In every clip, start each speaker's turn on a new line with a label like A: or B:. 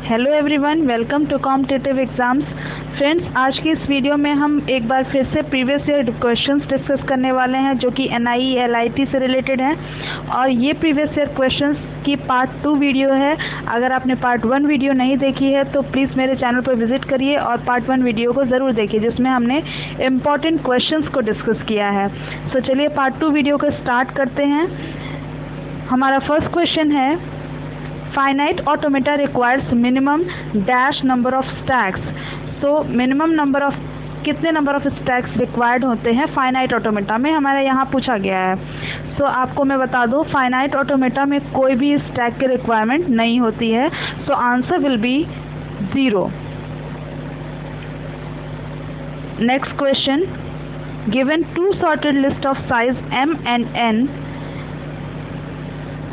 A: Hello everyone, welcome to competitive exams. Friends, आज की इस वीडियो में हम एक बार फिर से प्रीवियस ईयर क्वेश्चंस डिस्कस करने वाले हैं जो कि एनआई एलआईटी से रिलेटेड हैं। और ये प्रीवियस ईयर क्वेश्चंस की पार्ट 2 वीडियो है। अगर आपने पार्ट 1 वीडियो नहीं देखी है तो प्लीज़ मेरे चैनल पर विजिट करिए और पार्ट 1 वीडियो को ज़रूर देखिए जिसमें हमने इम्पॉर्टेंट क्वेश्चंस को डिस्कस किया है। तो चलिए पार्ट 2 वीडियो को स्टार्ट करते हैं। हमारा फर्स्ट क्वेश्चन है, finite automata requires minimum dash number of stacks। so minimum number of कितने नंबर ऑफ स्टैक्स रिक्वायर्ड होते हैं फाइनाइट ऑटोमेटा में, हमारे यहाँ पूछा गया है। सो आपको मैं बता दूँ, फाइनाइट ऑटोमेटा में कोई भी स्टैक की रिक्वायरमेंट नहीं होती है। So answer will be 0। Next question, given 2 sorted list of size m and n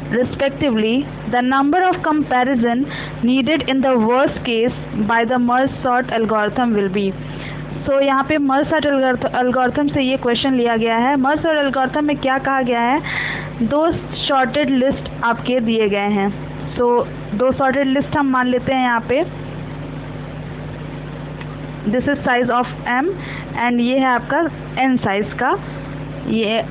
A: respectively, the number of comparison needed in the worst case by the merge sort algorithm will be। so यहाँ पे merge sort algorithm से ये question लिया गया है। merge sort algorithm में क्या कहा गया है, 2 sorted list आपके दिए गए हैं। so 2 sorted list हम मान लेते हैं यहाँ पे, this is size of m and ये है आपका n साइज का। ये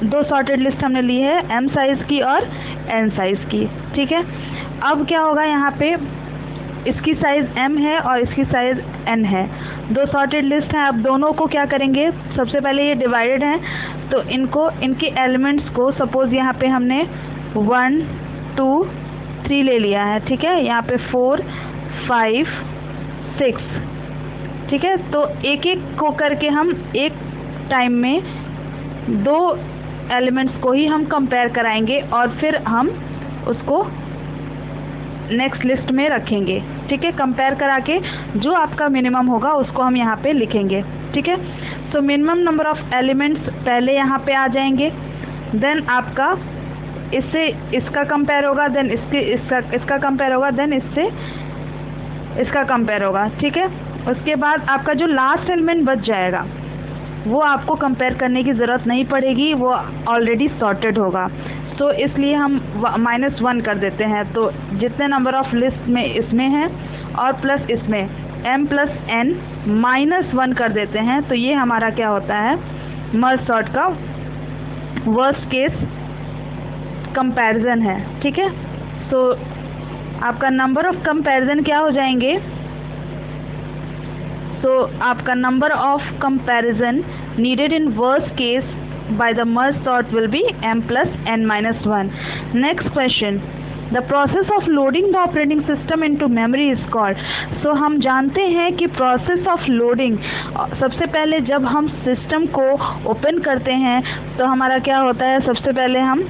A: 2 sorted लिस्ट हमने ली है, m साइज़ की और n साइज़ की। ठीक है, अब क्या होगा, यहाँ पे इसकी साइज़ m है और इसकी साइज़ n है। 2 sorted लिस्ट हैं। अब दोनों को क्या करेंगे, सबसे पहले ये डिवाइडेड हैं तो इनको, इनके एलिमेंट्स को, सपोज़ यहाँ पे हमने 1 2 3 ले लिया है। ठीक है, यहाँ पे 4 5 6। ठीक है, तो एक एक को करके हम एक टाइम में 2 एलिमेंट्स को ही हम कंपेयर कराएंगे और फिर हम उसको नेक्स्ट लिस्ट में रखेंगे। ठीक है, कंपेयर करा के जो आपका मिनिमम होगा उसको हम यहाँ पे लिखेंगे। ठीक है, so minimum number of elements पहले यहाँ पे आ जाएंगे, देन आपका इससे इसका कंपेयर होगा, देन इसका कंपेयर होगा, देन इससे इसका कंपेयर होगा। ठीक है, उसके बाद आपका जो लास्ट एलिमेंट बच जाएगा वो आपको कंपेयर करने की ज़रूरत नहीं पड़ेगी, वो ऑलरेडी सॉर्टेड होगा। तो इसलिए हम -1 कर देते हैं। तो जितने नंबर ऑफ लिस्ट में इसमें है और प्लस इसमें m + n -1 कर देते हैं। तो ये हमारा क्या होता है, मर्ज सॉर्ट का वर्स्ट केस कंपैरिजन है। ठीक है, तो आपका नंबर ऑफ कंपैरिजन क्या हो जाएंगे, तो आपका number of comparison needed in worst case by the merge sort will be m + n - 1। Next question, the process of loading the operating system into memory is called. So हम जानते हैं कि process of loading, सबसे पहले जब हम system को open करते हैं तो हमारा क्या होता है, सबसे पहले हम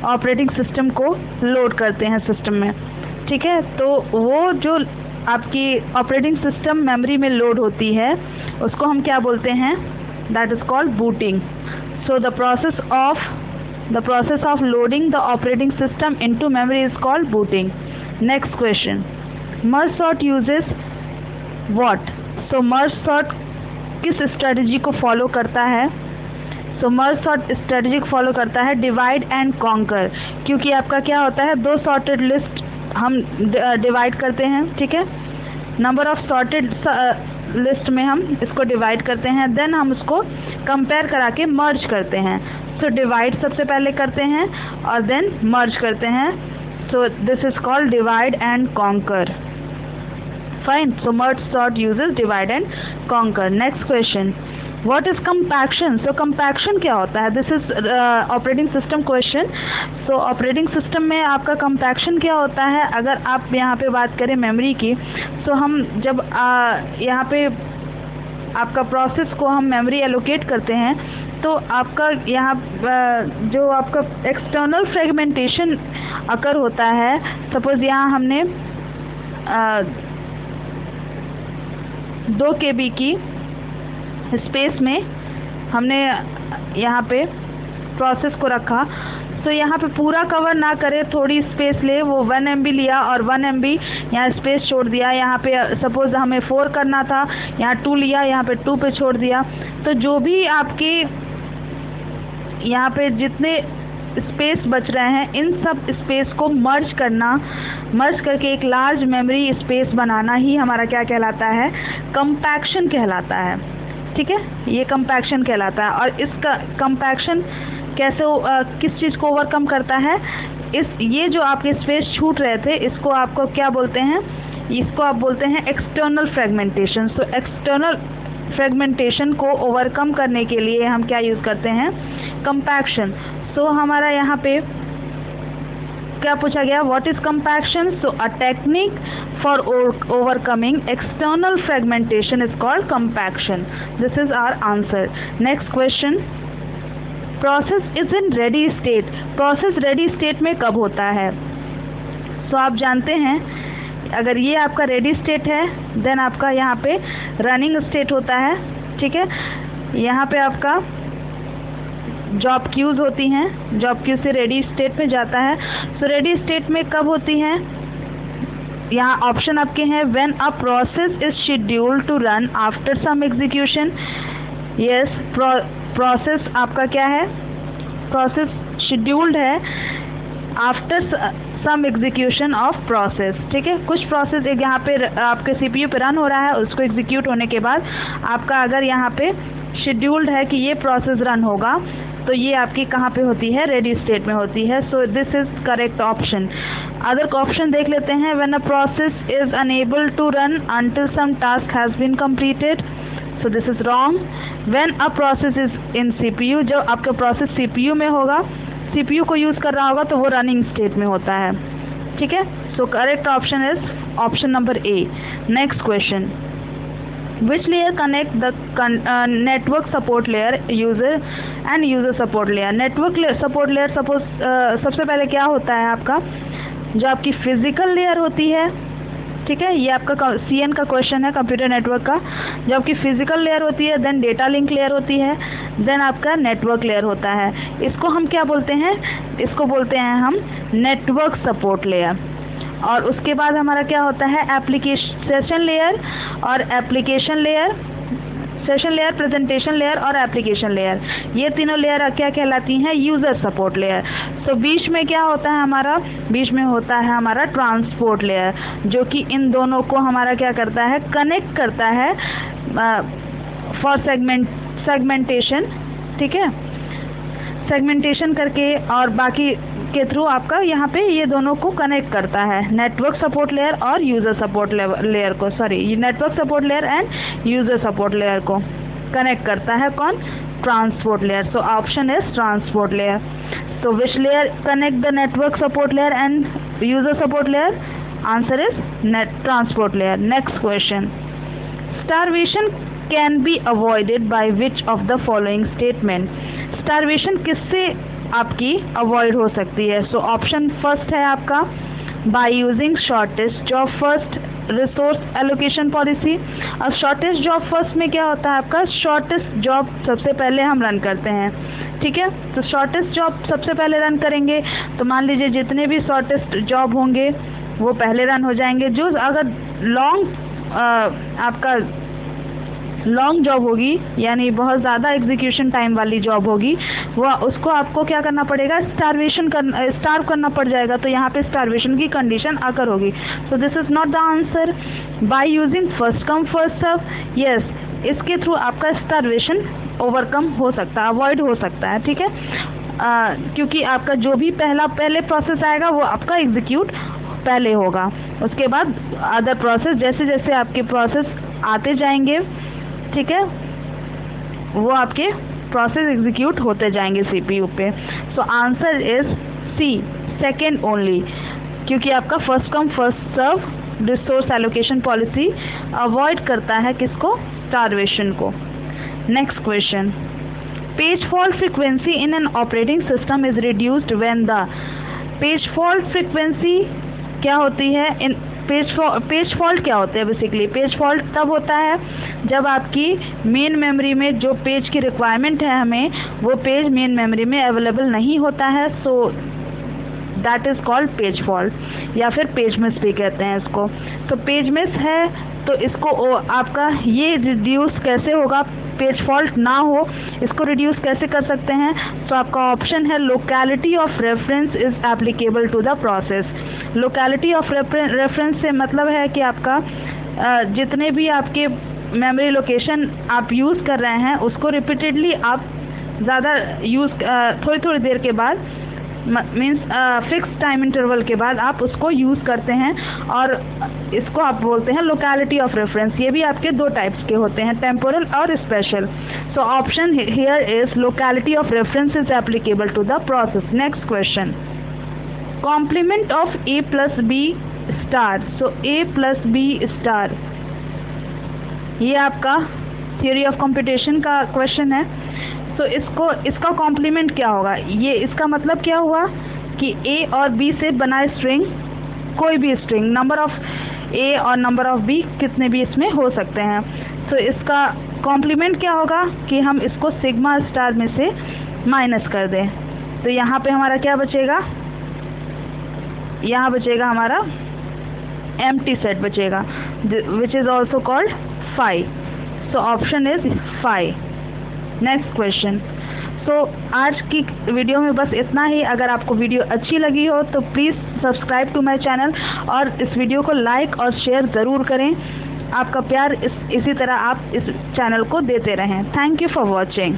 A: ऑपरेटिंग सिस्टम को लोड करते हैं सिस्टम में। ठीक है, तो वो जो आपकी ऑपरेटिंग सिस्टम मेमोरी में लोड होती है उसको हम क्या बोलते हैं, that is called booting. So the process of loading the operating system into memory is called booting. Next question, merge sort uses what. So merge sort किस स्ट्रेटजी को फॉलो करता है, सो मर्ज सॉर्ट स्ट्रेटजी को follow करता है divide and conquer. क्योंकि आपका क्या होता है, 2 sorted लिस्ट हम डिवाइड करते हैं। ठीक है, नंबर ऑफ सॉर्टेड लिस्ट में हम इसको डिवाइड करते हैं, देन हम उसको कंपेयर करा के मर्ज करते हैं। सो डिवाइड सबसे पहले करते हैं और देन मर्ज करते हैं। सो this is called divide and conquer. Fine, so merge sort uses divide and conquer. Next question, what is compaction. So compaction क्या होता है, this is operating system question. So operating system में आपका कंपैक्शन क्या होता है, अगर आप यहाँ पे बात करें मेमोरी की, तो हम जब यहाँ पे आपका प्रोसेस को हम मेमोरी एलोकेट करते हैं तो आपका यहाँ जो आपका एक्सटर्नल फ्रेगमेंटेशन अकर होता है, सपोज यहाँ हमने 2 KB की स्पेस में हमने यहाँ पे प्रोसेस को रखा, तो यहाँ पे पूरा कवर ना करे, थोड़ी स्पेस ले, वो 1 MB लिया और 1 MB यहाँ स्पेस छोड़ दिया। यहाँ पे सपोज हमें 4 करना था, यहाँ 2 लिया, यहाँ पे 2 पे छोड़ दिया। तो जो भी आपके यहाँ पे जितने स्पेस बच रहे हैं, इन सब स्पेस को मर्ज करके एक लार्ज मेमोरी स्पेस बनाना ही हमारा क्या कहलाता है, कंपैक्शन कहलाता है। ठीक है, ये कंपैक्शन कहलाता है। और इसका कंपैक्शन कैसे किस चीज़ को ओवरकम करता है, ये जो आपके स्पेस छूट रहे थे, इसको आपको क्या बोलते हैं, इसको आप बोलते हैं external fragmentation. So external fragmentation को ओवरकम करने के लिए हम क्या यूज़ करते हैं, कंपैक्शन। सो हमारा यहाँ पे क्या पूछा गया, what is compaction? So a technique for overcoming external fragmentation is called compaction. This is our answer. Next question, process is in ready state. Process ready state में कब होता है? सो आप जानते हैं, अगर ये आपका रेडी स्टेट है, देन आपका यहाँ पे रनिंग स्टेट होता है। ठीक है, यहाँ पे आपका जॉब क्यूज होती हैं, जॉब क्यू से रेडी स्टेट में जाता है। सो रेडी स्टेट में कब होती हैं? यहाँ ऑप्शन आपके हैं, when a process is scheduled to run after some execution. Yes, process आपका क्या है, प्रोसेस शेड्यूल्ड है after some execution of process. ठीक है, कुछ प्रोसेस एक यहाँ पे आपके सीपीयू पे रन हो रहा है, उसको एग्जीक्यूट होने के बाद आपका अगर यहाँ पे शेड्यूल्ड है कि ये प्रोसेस रन होगा, तो ये आपकी कहाँ पे होती है, रेडी स्टेट में होती है। So this is correct option. Other option देख लेते हैं, when a process is unable to run until some task has been completed. So this is wrong. When a process is in CPU, जब आपका process CPU में होगा, CPU को use कर रहा होगा, तो वो रनिंग स्टेट में होता है। ठीक है, so correct option is option number A. Next question, which layer connect the network support layer user and user support layer? network support layer suppose सबसे पहले क्या होता है आपका, जो आपकी फिजिकल लेयर होती है। ठीक है, ये आपका CN का क्वेश्चन है, कंप्यूटर नेटवर्क का। जो आपकी फिजिकल लेयर होती है, देन डेटा लिंक लेयर होती है, देन आपका नेटवर्क लेयर होता है। इसको हम क्या बोलते हैं, इसको बोलते हैं हम नेटवर्क सपोर्ट लेयर। और उसके बाद हमारा क्या होता है, एप्लीकेशन सेशन लेयर और application layer, session layer, presentation layer और एप्लीकेशन लेयर। ये तीनों लेयर क्या कहलाती हैं, यूज़र सपोर्ट लेयर। तो बीच में क्या होता है हमारा, बीच में होता है हमारा ट्रांसपोर्ट लेयर, जो कि इन दोनों को हमारा क्या करता है, कनेक्ट करता है फॉर सेगमेंटेशन। ठीक है, सेगमेंटेशन करके और बाकी के थ्रू आपका यहाँ पे ये दोनों को कनेक्ट करता है, नेटवर्क सपोर्ट लेयर और यूज़र सपोर्ट लेयर को, sorry, network support layer end user support layer को कनेक्ट करता है कौन, transport layer. So option is transport layer. So which layer connect the network support layer end user support layer? Answer is transport layer. Next question, starvation can be avoided by which of the following statement? Starvation किससे आपकी avoid हो सकती है? So option first है आपका, by using shortest job first resource allocation policy. अब shortest job first में क्या होता है आपका, शॉर्टेस्ट जॉब सबसे पहले हम रन करते हैं। ठीक है, तो शॉर्टेस्ट जॉब सबसे पहले रन करेंगे, तो मान लीजिए जितने भी शॉर्टेस्ट जॉब होंगे वो पहले रन हो जाएंगे। जो अगर आपका लॉन्ग जॉब होगी, यानी बहुत ज़्यादा एग्जीक्यूशन टाइम वाली जॉब होगी, वो उसको आपको क्या करना पड़ेगा, स्टार्व करना पड़ जाएगा। तो यहाँ पे स्टारवेशन की कंडीशन आकर होगी। So this is not the answer. By using first come first serve, yes, इसके थ्रू आपका स्टारवेशन ओवरकम हो सकता है, अवॉइड हो सकता है। ठीक है, क्योंकि आपका जो भी पहले प्रोसेस आएगा वो आपका एग्जीक्यूट पहले होगा, उसके बाद अदर प्रोसेस, जैसे जैसे आपके प्रोसेस आते जाएंगे, ठीक है, वो आपके प्रोसेस एग्जीक्यूट होते जाएंगे सीपीयू पे। So answer is C, second only, क्योंकि आपका first come first serve resource allocation policy avoid करता है किसको, स्टारवेशन को। Next question, page fault frequency in an operating system is reduced when the, page fault frequency क्या होती है, इन page fault क्या होते हैं, बेसिकली पेज फॉल्ट तब होता है जब आपकी मेन मेमोरी में जो पेज की रिक्वायरमेंट है हमें, वो पेज मेन मेमोरी में अवेलेबल नहीं होता है। So that is called page fault, या फिर पेज मिस भी कहते हैं इसको। तो पेज मिस है तो इसको आपका ये रिड्यूस कैसे होगा, पेज फॉल्ट ना हो, इसको रिड्यूस कैसे कर सकते हैं? तो आपका ऑप्शन है locality of reference is applicable to the process. Locality of reference से मतलब है कि आपका जितने भी आपके मेमोरी लोकेशन आप यूज़ कर रहे हैं उसको रिपीटेडली आप ज़्यादा यूज़ थोड़ी थोड़ी देर के बाद मीन्स फिक्स टाइम इंटरवल के बाद आप उसको यूज़ करते हैं, और इसको आप बोलते हैं लोकेलिटी ऑफ रेफरेंस। ये भी आपके दो टाइप्स के होते हैं, टेम्पोरल और spatial. So option here is locality of reference is applicable to the process. Next question, complement of a plus B star. So a plus B star, ये आपका थ्योरी ऑफ कंप्यूटेशन का question है। तो इसका complement क्या होगा? ये इसका मतलब क्या हुआ कि a और b से बना स्ट्रिंग, कोई भी स्ट्रिंग, नंबर ऑफ a और नंबर ऑफ b कितने भी इसमें हो सकते हैं। तो इसका कॉम्प्लीमेंट क्या होगा कि हम इसको सिग्मा स्टार में से माइनस कर दें। तो यहाँ पे हमारा क्या बचेगा? यहाँ बचेगा हमारा एम्प्टी सेट बचेगा, which is also called phi. So option is phi. Next question. So आज की वीडियो में बस इतना ही। अगर आपको वीडियो अच्छी लगी हो तो please subscribe to my channel और इस वीडियो को लाइक और शेयर ज़रूर करें। आपका प्यार इसी तरह आप इस चैनल को देते रहें। Thank you for watching.